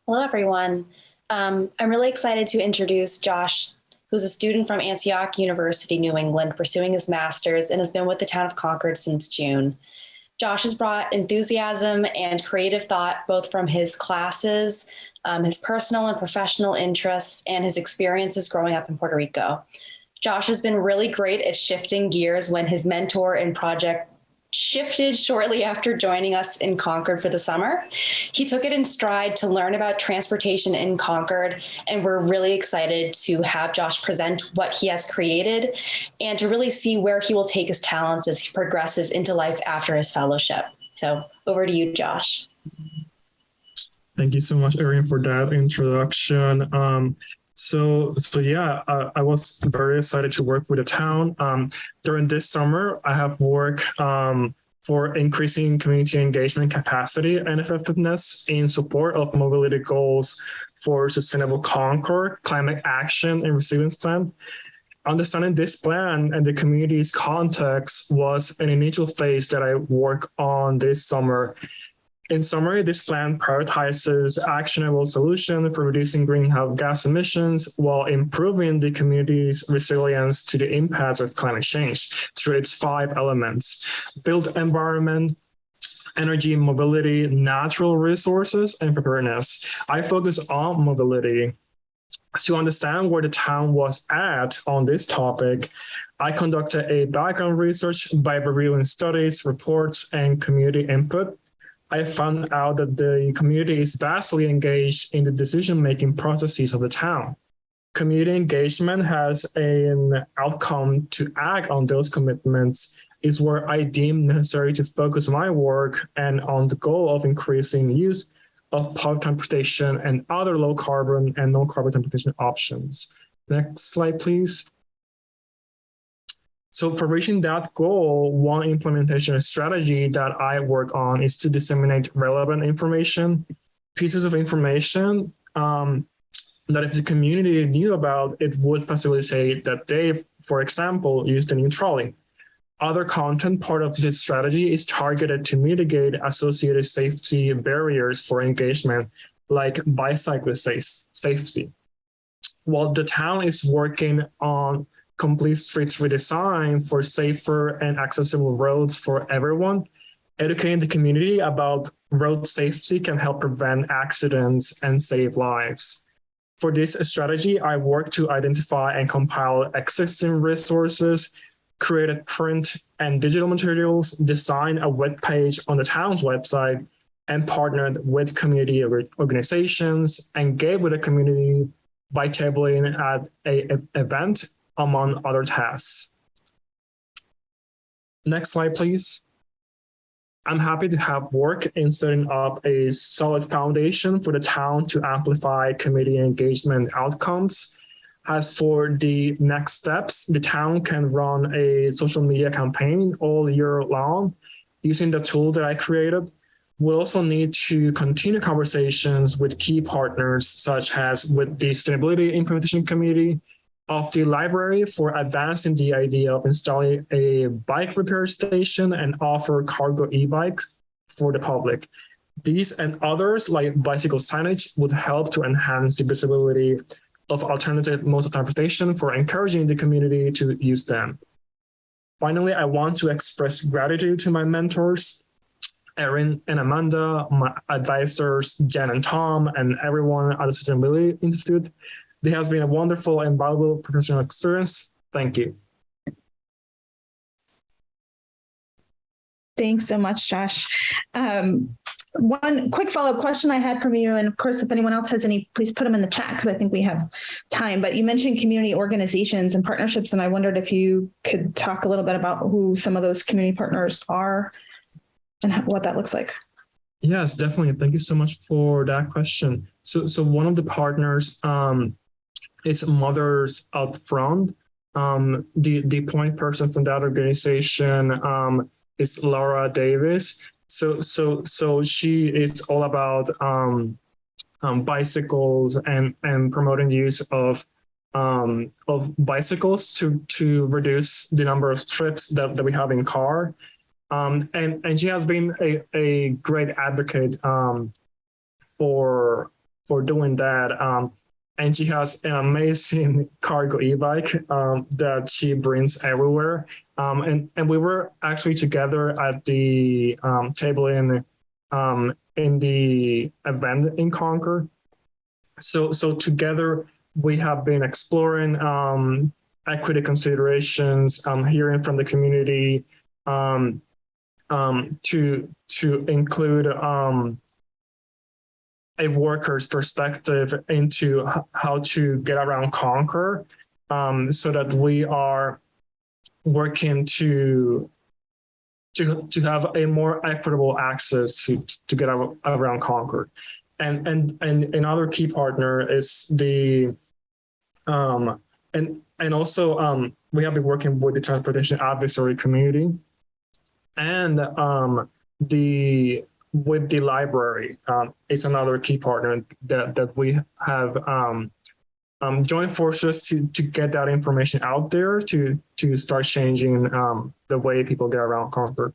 Hello, everyone. I'm really excited to introduce Josh, who's a student from Antioch University, New England, pursuing his master's and has been with the town of Concord since June. Josh has brought enthusiasm and creative thought both from his classes, his personal and professional interests, and his experiences growing up in Puerto Rico. Josh has been really great at shifting gears when his mentor and project shifted shortly after joining us in Concord for the summer. He took it in stride to learn about transportation in Concord, and we're really excited to have Josh present what he has created and to really see where he will take his talents as he progresses into life after his fellowship. So over to you, Josh. Thank you so much, Erin, for that introduction. I was very excited to work with the town. During this summer, I have worked for increasing community engagement capacity and effectiveness in support of mobility goals for sustainable Concord, climate action, and resilience plan. Understanding this plan and the community's context was an initial phase that I worked on this summer. In summary, this plan prioritizes actionable solutions for reducing greenhouse gas emissions while improving the community's resilience to the impacts of climate change through its 5 elements: built environment, energy, mobility, natural resources, and preparedness. I focus on mobility. To understand where the town was at on this topic, I conducted a background research by reviewing studies, reports, and community input. I found out that the community is vastly engaged in the decision-making processes of the town. Community engagement has an outcome to act on those commitments is where I deem necessary to focus my work and on the goal of increasing use of public transportation and other low carbon and no carbon transportation options. Next slide, please. So for reaching that goal, one implementation strategy that I work on is to disseminate relevant information, pieces of information that if the community knew about, it would facilitate that they, for example, use the new trolley. Other content part of this strategy is targeted to mitigate associated safety barriers for engagement, like bicyclist safety. While the town is working on complete streets redesign for safer and accessible roads for everyone, educating the community about road safety can help prevent accidents and save lives. For this strategy, I work to identify and compile existing resources, created print and digital materials, designed a web page on the town's website, and partnered with community organizations, and gave with the community by tabling at an event, among other tasks. Next slide, please. I'm happy to have work in setting up a solid foundation for the town to amplify community engagement outcomes. As for the next steps, the town can run a social media campaign all year long using the tool that I created. We'll also need to continue conversations with key partners, such as with the Sustainability Implementation Committee of the library for advancing the idea of installing a bike repair station and offer cargo e-bikes for the public. These and others, like bicycle signage, would help to enhance the visibility of alternative modes of transportation for encouraging the community to use them. Finally, I want to express gratitude to my mentors, Erin and Amanda, my advisors, Jen and Tom, and everyone at the Sustainability Institute. It has been a wonderful and valuable professional experience. Thank you. Thanks so much, Josh. One quick follow-up question I had from you, and of course, if anyone else has any, please put them in the chat because I think we have time. But you mentioned community organizations and partnerships, and I wondered if you could talk a little bit about who some of those community partners are and what that looks like. Yes, definitely. Thank you so much for that question. So one of the partners is Mothers Out Front. The point person from that organization is Laura Davis. So she is all about bicycles and promoting the use of bicycles to reduce the number of trips that we have in car. And she has been a great advocate for doing that. And she has an amazing cargo e-bike that she brings everywhere. And we were actually together at the table in the event in Concord. So together we have been exploring equity considerations, hearing from the community, to include a worker's perspective into how to get around Concord, so that we are working to have a more equitable access to get around Concord. And another key partner is the and also we have been working with the transportation advisory community and with the library. Is another key partner that we have joined forces to get that information out there to start changing the way people get around Concord.